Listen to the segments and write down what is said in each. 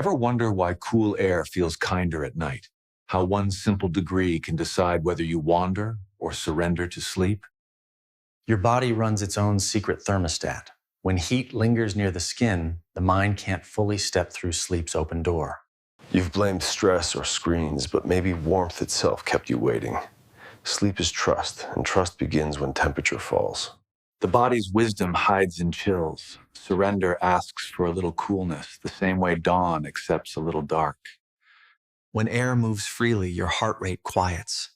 Ever wonder why cool air feels kinder at night? How one simple degree can decide whether you wander or surrender to sleep? Your body runs its own secret thermostat. When heat lingers near the skin, the mind can't fully step through sleep's open door. You've blamed stress or screens, but maybe warmth itself kept you waiting. Sleep is trust, and trust begins when temperature falls. The body's wisdom hides in chills. Surrender asks for a little coolness, the same way dawn accepts a little dark. When air moves freely, your heart rate quiets.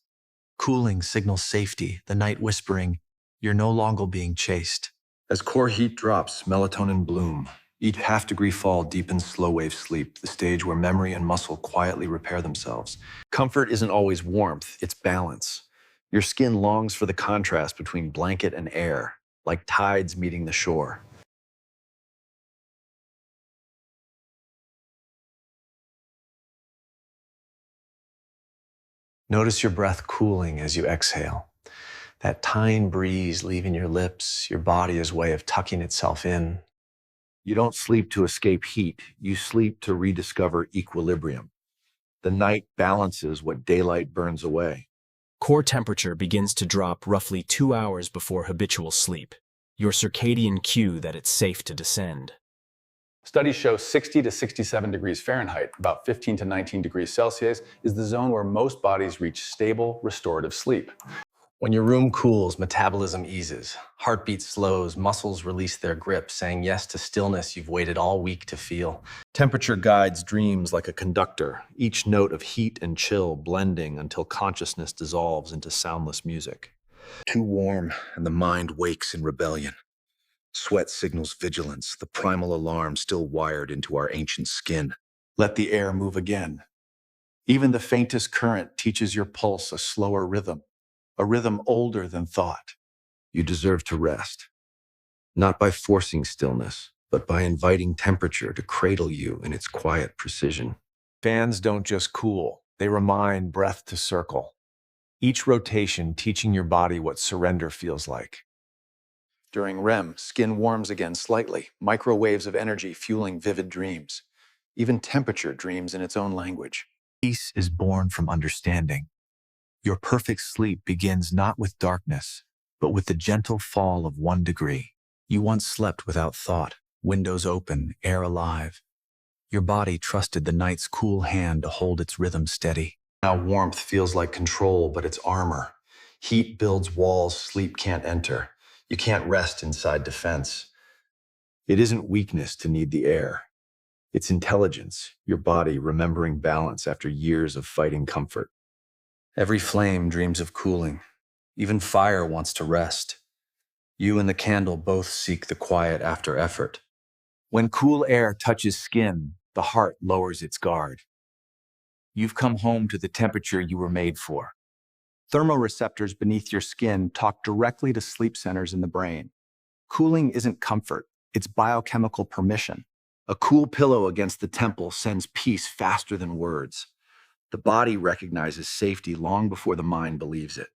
Cooling signals safety, the night whispering, you're no longer being chased. As core heat drops, melatonin bloom. Each half-degree fall deepens slow-wave sleep, the stage where memory and muscle quietly repair themselves. Comfort isn't always warmth, it's balance. Your skin longs for the contrast between blanket and air, like tides meeting the shore. Notice your breath cooling as you exhale. That tine breeze leaving your lips, your body's way of tucking itself in. You don't sleep to escape heat, you sleep to rediscover equilibrium. The night balances what daylight burns away. Core temperature begins to drop roughly 2 hours before habitual sleep, your circadian cue that it's safe to descend. Studies show 60 to 67 degrees Fahrenheit, about 15 to 19 degrees Celsius, is the zone where most bodies reach stable, restorative sleep. When your room cools, metabolism eases. Heartbeat slows, muscles release their grip, saying yes to stillness you've waited all week to feel. Temperature guides dreams like a conductor, each note of heat and chill blending until consciousness dissolves into soundless music. Too warm, and the mind wakes in rebellion. Sweat signals vigilance, the primal alarm still wired into our ancient skin. Let the air move again. Even the faintest current teaches your pulse a slower rhythm, a rhythm older than thought. You deserve to rest, not by forcing stillness, but by inviting temperature to cradle you in its quiet precision. Fans don't just cool, they remind breath to circle. Each rotation teaching your body what surrender feels like. During REM, skin warms again slightly, microwaves of energy fueling vivid dreams. Even temperature dreams in its own language. Peace is born from understanding. Your perfect sleep begins not with darkness, but with the gentle fall of 1 degree. You once slept without thought, windows open, air alive. Your body trusted the night's cool hand to hold its rhythm steady. Now warmth feels like control, but it's armor. Heat builds walls sleep can't enter. You can't rest inside defense. It isn't weakness to need the air. It's intelligence, your body remembering balance after years of fighting comfort. Every flame dreams of cooling. Even fire wants to rest. You and the candle both seek the quiet after effort. When cool air touches skin, the heart lowers its guard. You've come home to the temperature you were made for. Thermoreceptors beneath your skin talk directly to sleep centers in the brain. Cooling isn't comfort, it's biochemical permission. A cool pillow against the temple sends peace faster than words. The body recognizes safety long before the mind believes it.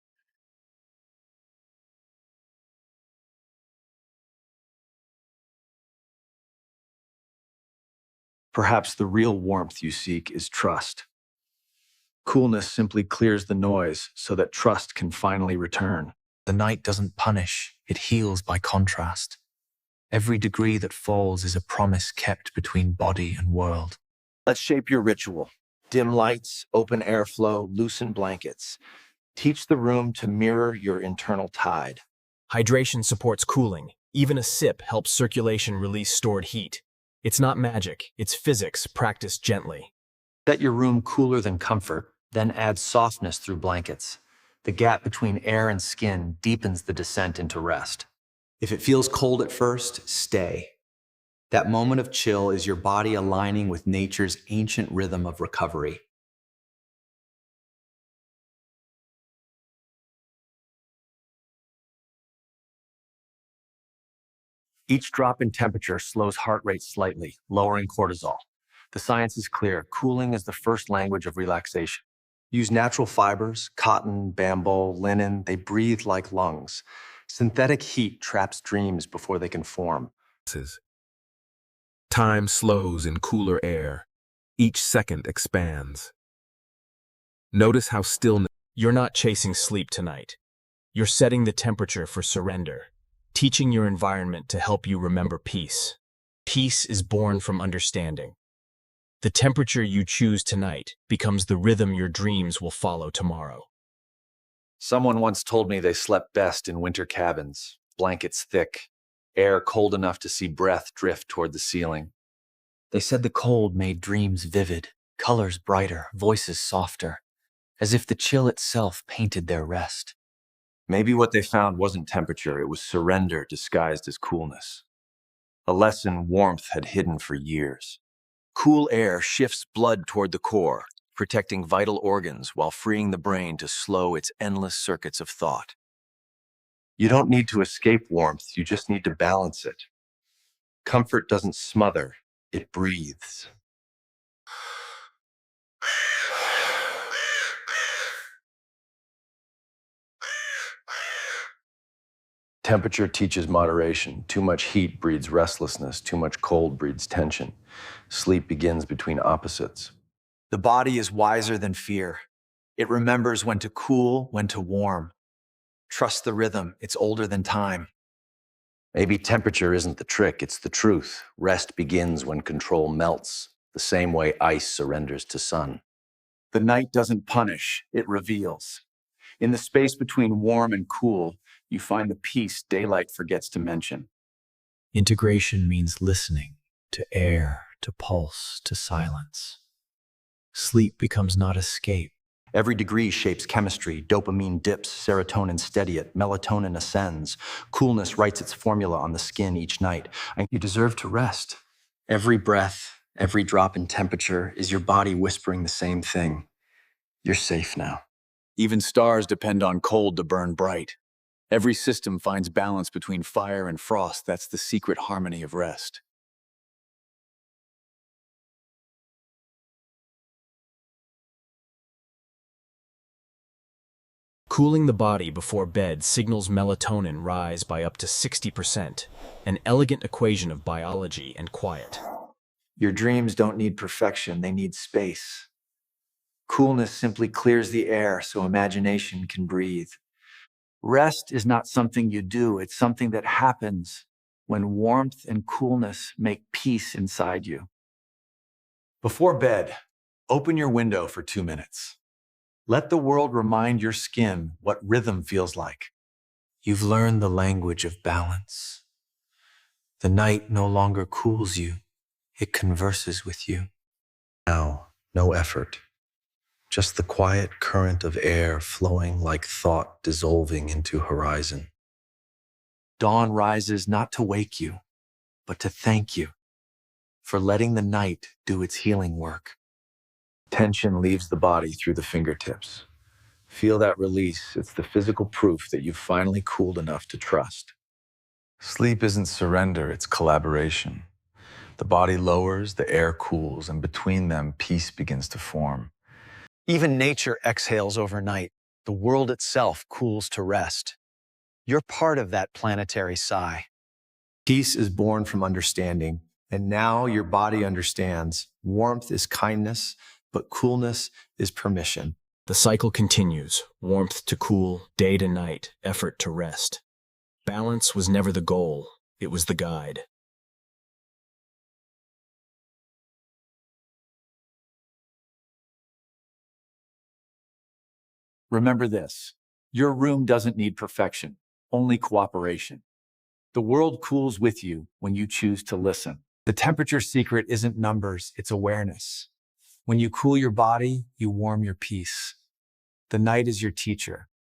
Perhaps the real warmth you seek is trust. Coolness simply clears the noise so that trust can finally return. The night doesn't punish, it heals by contrast. Every degree that falls is a promise kept between body and world. Let's shape your ritual. Dim lights, open airflow, loosen blankets. Teach the room to mirror your internal tide. Hydration supports cooling. Even a sip helps circulation release stored heat. It's not magic, it's physics practiced gently. Set your room cooler than comfort, then add softness through blankets. The gap between air and skin deepens the descent into rest. If it feels cold at first, stay. That moment of chill is your body aligning with nature's ancient rhythm of recovery. Each drop in temperature slows heart rate slightly, lowering cortisol. The science is clear. Cooling is the first language of relaxation. Use natural fibers, cotton, bamboo, linen. They breathe like lungs. Synthetic heat traps dreams before they can form. Time slows in cooler air. Each second expands. Notice how still. You're not chasing sleep tonight. You're setting the temperature for surrender, teaching your environment to help you remember peace. Peace is born from understanding. The temperature you choose tonight becomes the rhythm your dreams will follow tomorrow. Someone once told me they slept best in winter cabins, blankets thick, air cold enough to see breath drift toward the ceiling. They said the cold made dreams vivid, colors brighter, voices softer, as if the chill itself painted their rest. Maybe what they found wasn't temperature, it was surrender disguised as coolness. A lesson warmth had hidden for years. Cool air shifts blood toward the core, protecting vital organs while freeing the brain to slow its endless circuits of thought. You don't need to escape warmth, you just need to balance it. Comfort doesn't smother, it breathes. Temperature teaches moderation. Too much heat breeds restlessness. Too much cold breeds tension. Sleep begins between opposites. The body is wiser than fear. It remembers when to cool, when to warm. Trust the rhythm, it's older than time. Maybe temperature isn't the trick, it's the truth. Rest begins when control melts, the same way ice surrenders to sun. The night doesn't punish, it reveals. In the space between warm and cool, you find the peace daylight forgets to mention. Integration means listening to air, to pulse, to silence. Sleep becomes not escape. Every degree shapes chemistry. Dopamine dips, serotonin steady it, melatonin ascends. Coolness writes its formula on the skin each night. And you deserve to rest. Every breath, every drop in temperature is your body whispering the same thing. You're safe now. Even stars depend on cold to burn bright. Every system finds balance between fire and frost. That's the secret harmony of rest. Cooling the body before bed signals melatonin rise by up to 60%, an elegant equation of biology and quiet. Your dreams don't need perfection, they need space. Coolness simply clears the air so imagination can breathe. Rest is not something you do, it's something that happens when warmth and coolness make peace inside you. Before bed, open your window for 2 minutes. Let the world remind your skin what rhythm feels like. You've learned the language of balance. The night no longer cools you, it converses with you. Now, no effort. Just the quiet current of air flowing like thought dissolving into horizon. Dawn rises not to wake you, but to thank you for letting the night do its healing work. Tension leaves the body through the fingertips. Feel that release. It's the physical proof that you've finally cooled enough to trust. Sleep isn't surrender, it's collaboration. The body lowers, the air cools, and between them, peace begins to form. Even nature exhales overnight. The world itself cools to rest. You're part of that planetary sigh. Peace is born from understanding, and now your body understands. Warmth is kindness, but coolness is permission. The cycle continues, warmth to cool, day to night, effort to rest. Balance was never the goal, it was the guide. Remember this, your room doesn't need perfection, only cooperation. The world cools with you when you choose to listen. The temperature secret isn't numbers, it's awareness. When you cool your body, you warm your peace. The night is your teacher.